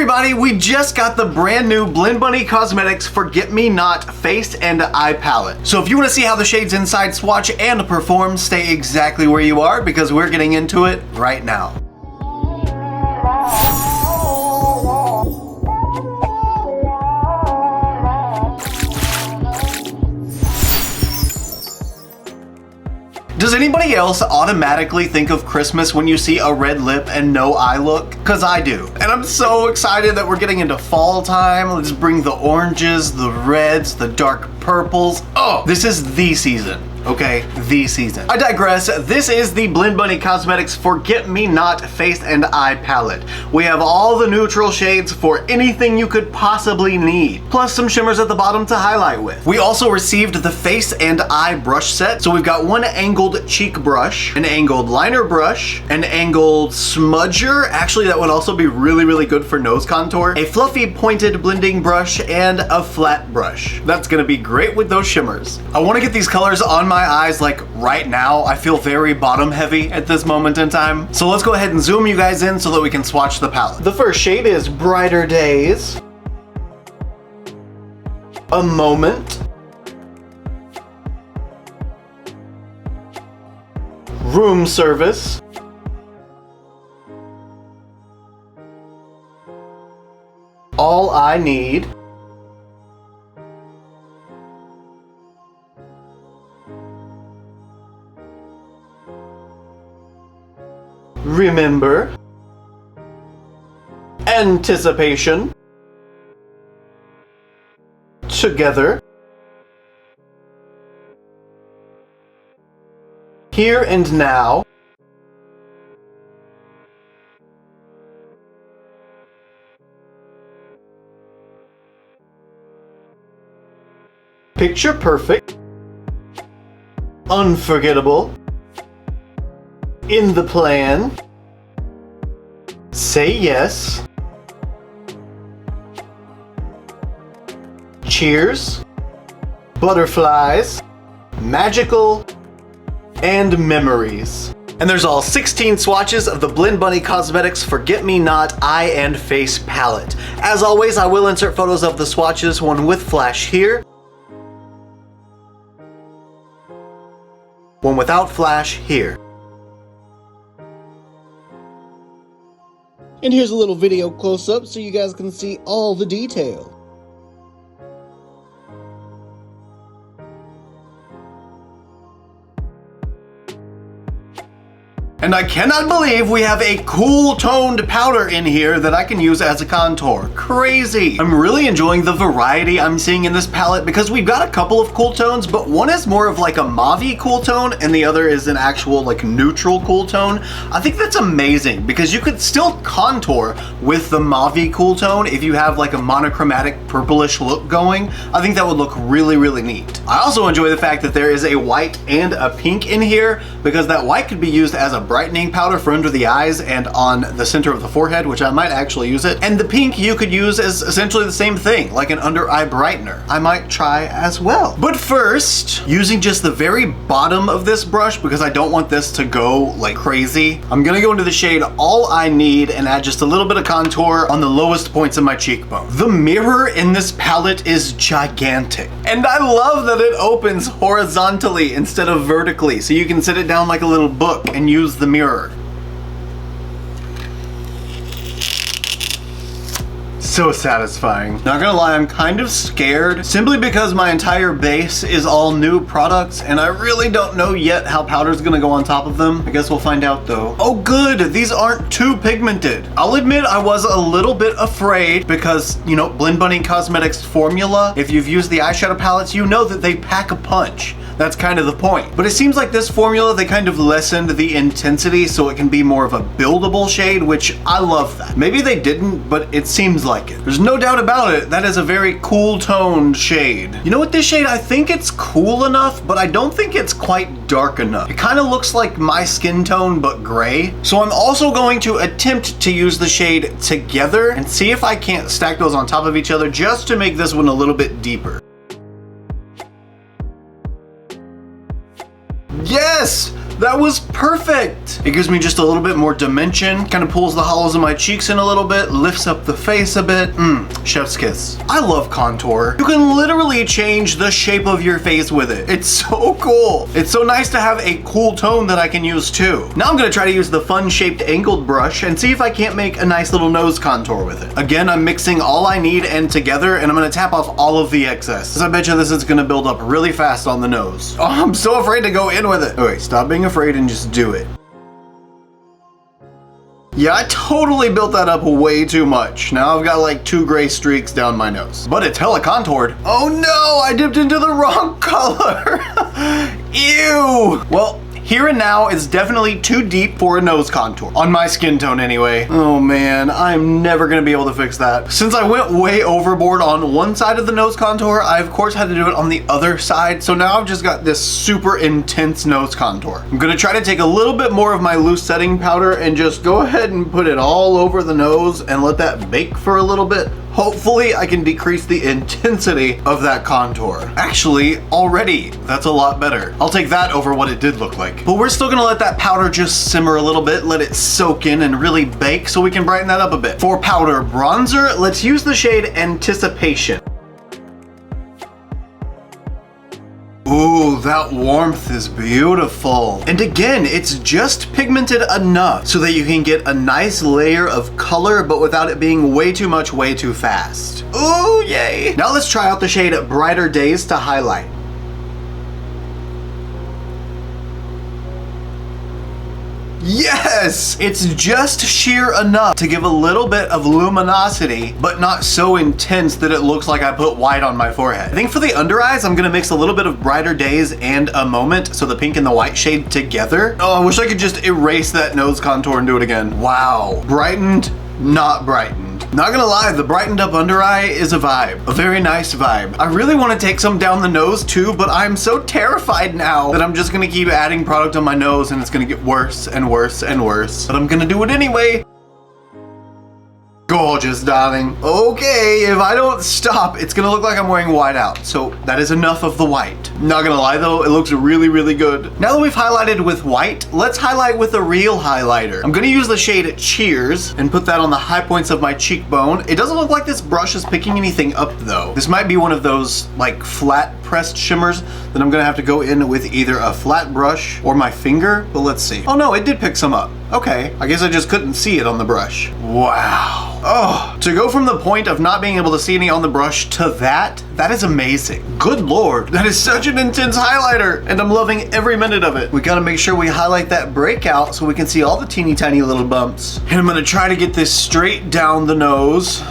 everybody, we just got the brand new Blend Bunny Cosmetics Forget Me Not Face and Eye Palette. So if you want to see how the shades inside swatch and perform, stay exactly where you are because we're getting into it right now. Does anybody else automatically think of Christmas when you see a red lip and no eye look? Cause I do. And I'm so excited that we're getting into fall time. Let's bring the oranges, the reds, the dark purples. Oh, this is the season. Okay, the season. I digress. This is the Blend Bunny Cosmetics Forget Me Not Face and Eye Palette. We have all the neutral shades for anything you could possibly need, plus some shimmers at the bottom to highlight with. We also received the face and eye brush set. So we've got one angled cheek brush, an angled liner brush, an angled smudger. Actually, that would also be really, really good for nose contour. A fluffy pointed blending brush and a flat brush. That's gonna be great with those shimmers. I wanna get these colors on my eyes like right now. I feel very bottom heavy at this moment in time. So let's go ahead and zoom you guys in so that we can swatch the palette. The first shade is Brighter Days, A Moment, Room Service, All I Need, Remember, Anticipation, Together, Here and Now, Picture Perfect, Unforgettable, In the Plan, Say Yes, Cheers, Butterflies, Magical, and Memories. And there's all 16 swatches of the Blend Bunny Cosmetics Forget Me Not Eye and Face Palette. As always, I will insert photos of the swatches, one with flash here, one without flash here. And here's a little video close-up so you guys can see all the detail. And I cannot believe we have a cool toned powder in here that I can use as a contour. Crazy. I'm really enjoying the variety I'm seeing in this palette because we've got a couple of cool tones, but one is more of like a mauve-y cool tone and the other is an actual like neutral cool tone. I think that's amazing because you could still contour with the mauve-y cool tone if you have like a monochromatic purplish look going. I think that would look really, really neat. I also enjoy the fact that there is a white and a pink in here because that white could be used as a brightening powder for under the eyes and on the center of the forehead, which I might actually use it. And the pink you could use as essentially the same thing, like an under eye brightener. I might try as well. But first, using just the very bottom of this brush because I don't want this to go like crazy, I'm gonna go into the shade All I Need and add just a little bit of contour on the lowest points of my cheekbone. The mirror in this palette is gigantic. And I love that it opens horizontally instead of vertically, so you can sit it down like a little book and use the mirror. So satisfying. Not gonna lie, I'm kind of scared simply because my entire base is all new products and I really don't know yet how powder's gonna go on top of them. I guess we'll find out though. Oh good, these aren't too pigmented. I'll admit I was a little bit afraid because, you know, Blend Bunny Cosmetics formula, if you've used the eyeshadow palettes, you know that they pack a punch. That's kind of the point. But it seems like this formula, they kind of lessened the intensity so it can be more of a buildable shade, which I love that. Maybe they didn't, but it seems like it. There's no doubt about it, that is a very cool toned shade. You know what, this shade, I think it's cool enough, but I don't think it's quite dark enough. It kind of looks like my skin tone, but gray. So I'm also going to attempt to use the shade Together and see if I can't stack those on top of each other just to make this one a little bit deeper. Yes! That was perfect. It gives me just a little bit more dimension, kind of pulls the hollows of my cheeks in a little bit, lifts up the face a bit. Chef's kiss. I love contour. You can literally change the shape of your face with it. It's so cool. It's so nice to have a cool tone that I can use too. Now I'm gonna try to use the fun shaped angled brush and see if I can't make a nice little nose contour with it. Again, I'm mixing all I need and together, and I'm gonna tap off all of the excess. I bet you this is gonna build up really fast on the nose. Oh, I'm so afraid to go in with it. Okay, stop being afraid and just do it. Yeah, I totally built that up way too much. Now I've got like 2 gray streaks down my nose. But it's hella contoured. Oh no, I dipped into the wrong color. Ew. Well, here and now is definitely too deep for a nose contour. On my skin tone anyway. Oh man, I'm never gonna be able to fix that. Since I went way overboard on one side of the nose contour, I of course had to do it on the other side. So now I've just got this super intense nose contour. I'm gonna try to take a little bit more of my loose setting powder and just go ahead and put it all over the nose and let that bake for a little bit. Hopefully I can decrease the intensity of that contour. Actually, already, that's a lot better. I'll take that over what it did look like. But we're still gonna let that powder just simmer a little bit, let it soak in and really bake so we can brighten that up a bit. For powder bronzer, let's use the shade Anticipation. Ooh, that warmth is beautiful. And again, it's just pigmented enough so that you can get a nice layer of color, but without it being way too much, way too fast. Ooh, yay. Now let's try out the shade Brighter Days to highlight. Yes! It's just sheer enough to give a little bit of luminosity, but not so intense that it looks like I put white on my forehead. I think for the under eyes, I'm gonna mix a little bit of Brighter Days and A Moment, so the pink and the white shade together. Oh, I wish I could just erase that nose contour and do it again. Wow. Brightened, not brightened. Not gonna lie, the brightened up under eye is a vibe. A very nice vibe. I really want to take some down the nose too, but I'm so terrified now that I'm just gonna keep adding product on my nose and it's gonna get worse and worse and worse. But I'm gonna do it anyway. Gorgeous, darling. Okay, if I don't stop, it's gonna look like I'm wearing white out. So that is enough of the white. Not gonna lie though, it looks really, really good. Now that we've highlighted with white, let's highlight with a real highlighter. I'm gonna use the shade Cheers and put that on the high points of my cheekbone. It doesn't look like this brush is picking anything up though. This might be one of those like flat pressed shimmers that I'm gonna have to go in with either a flat brush or my finger, but let's see. Oh no, it did pick some up. Okay, I guess I just couldn't see it on the brush. Wow. Oh, to go from the point of not being able to see any on the brush to that is amazing. Good Lord, that is such an intense highlighter and I'm loving every minute of it. We gotta make sure we highlight that breakout so we can see all the teeny tiny little bumps. And I'm gonna try to get this straight down the nose.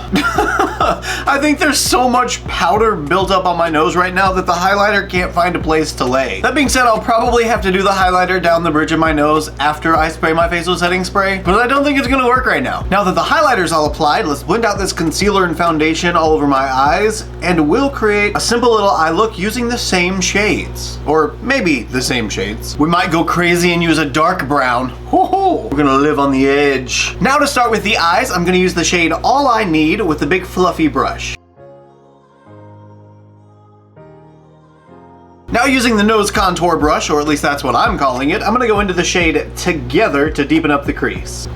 I think there's so much powder built up on my nose right now that the highlighter can't find a place to lay. That being said, I'll probably have to do the highlighter down the bridge of my nose after I spray my face with setting spray, but I don't think it's gonna work right now. Now that the highlighter's all applied, let's blend out this concealer and foundation all over my eyes, and we'll create a simple little eye look using the same shades. Or maybe the same shades. We might go crazy and use a dark brown. We're gonna live on the edge. Now to start with the eyes, I'm gonna use the shade All I Need with the big fluffy brush. Now using the nose contour brush, or at least that's what I'm calling it, I'm gonna go into the shade Together to deepen up the crease.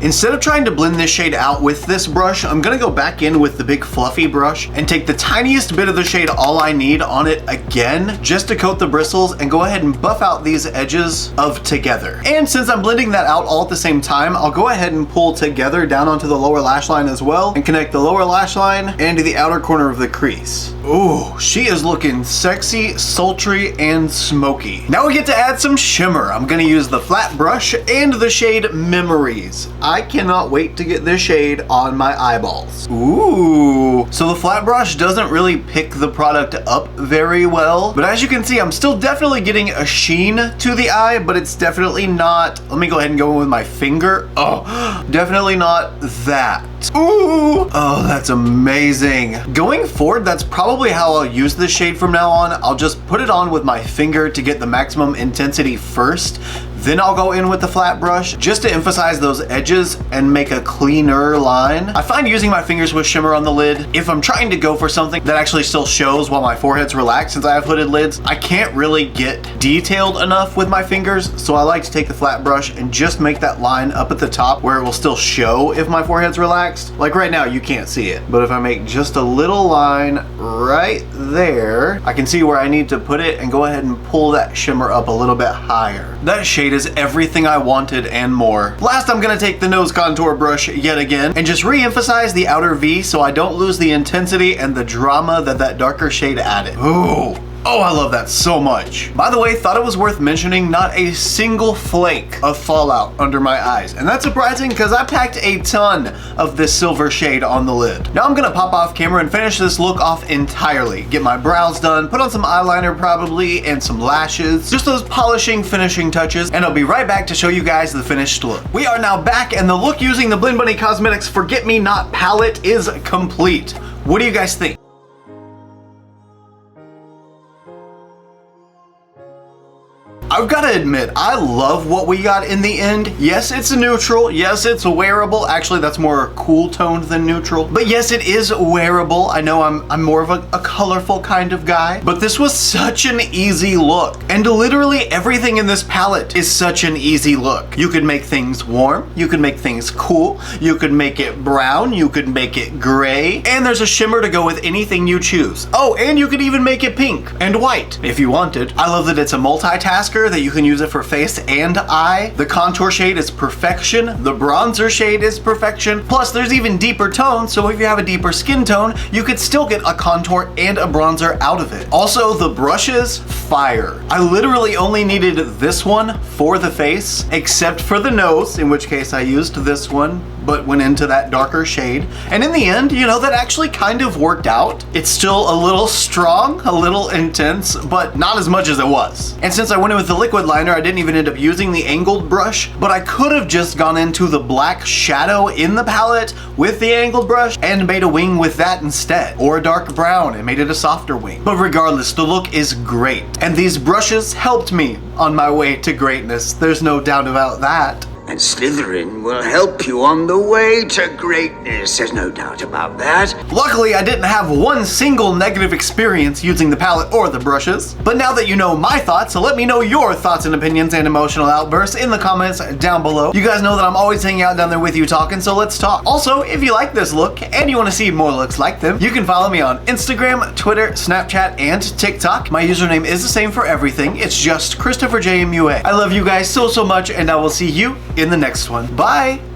Instead of trying to blend this shade out with this brush, I'm gonna go back in with the big fluffy brush and take the tiniest bit of the shade All I Need on it again, just to coat the bristles and go ahead and buff out these edges of Together. And since I'm blending that out all at the same time, I'll go ahead and pull Together down onto the lower lash line as well and connect the lower lash line and to the outer corner of the crease. Ooh, she is looking sexy, sultry, and smoky. Now we get to add some shimmer. I'm gonna use the flat brush and the shade Memories. I cannot wait to get this shade on my eyeballs. Ooh. So the flat brush doesn't really pick the product up very well, but as you can see, I'm still definitely getting a sheen to the eye, but it's definitely not, let me go ahead and go in with my finger. Oh, definitely not that. Ooh. Oh, that's amazing. Going forward, that's probably how I'll use this shade from now on. I'll just put it on with my finger to get the maximum intensity first, Then I'll go in with the flat brush just to emphasize those edges and make a cleaner line. I find using my fingers with shimmer on the lid, if I'm trying to go for something that actually still shows while my forehead's relaxed, since I have hooded lids, I can't really get detailed enough with my fingers, so I like to take the flat brush and just make that line up at the top where it will still show if my forehead's relaxed. Like right now, you can't see it, but if I make just a little line right there, I can see where I need to put it and go ahead and pull that shimmer up a little bit higher. That shade is everything I wanted and more. Last, I'm gonna take the nose contour brush yet again and just re-emphasize the outer V so I don't lose the intensity and the drama that that darker shade added. Ooh. Oh, I love that so much. By the way, thought it was worth mentioning, not a single flake of fallout under my eyes. And that's surprising because I packed a ton of this silver shade on the lid. Now I'm gonna pop off camera and finish this look off entirely. Get my brows done, put on some eyeliner probably, and some lashes. Just those polishing, finishing touches, and I'll be right back to show you guys the finished look. We are now back, and the look using the Blend Bunny Cosmetics Forget Me Not palette is complete. What do you guys think? I've got to admit, I love what we got in the end. Yes, it's a neutral. Yes, it's wearable. Actually, that's more cool toned than neutral. But yes, it is wearable. I know I'm more of a colorful kind of guy, but this was such an easy look. And literally everything in this palette is such an easy look. You could make things warm. You could make things cool. You could make it brown. You could make it gray. And there's a shimmer to go with anything you choose. Oh, and you could even make it pink and white if you wanted. I love that it's a multitasker, that you can use it for face and eye. The contour shade is perfection. The bronzer shade is perfection. Plus there's even deeper tones, so if you have a deeper skin tone, you could still get a contour and a bronzer out of it. Also, the brushes, fire. I literally only needed this one for the face, except for the nose, in which case I used this one, but went into that darker shade. And in the end, you know, that actually kind of worked out. It's still a little strong, a little intense, but not as much as it was. And since I went in with the liquid liner, I didn't even end up using the angled brush, but I could have just gone into the black shadow in the palette with the angled brush and made a wing with that instead, or a dark brown and made it a softer wing. But regardless, the look is great. And these brushes helped me on my way to greatness. There's no doubt about that. And Slytherin will help you on the way to greatness, there's no doubt about that. Luckily, I didn't have one single negative experience using the palette or the brushes. But now that you know my thoughts, so let me know your thoughts and opinions and emotional outbursts in the comments down below. You guys know that I'm always hanging out down there with you talking, so let's talk. Also, if you like this look and you want to see more looks like them, you can follow me on Instagram, Twitter, Snapchat, and TikTok. My username is the same for everything. It's just ChristopherJMUA. I love you guys so much, and I will see you in the next one. Bye!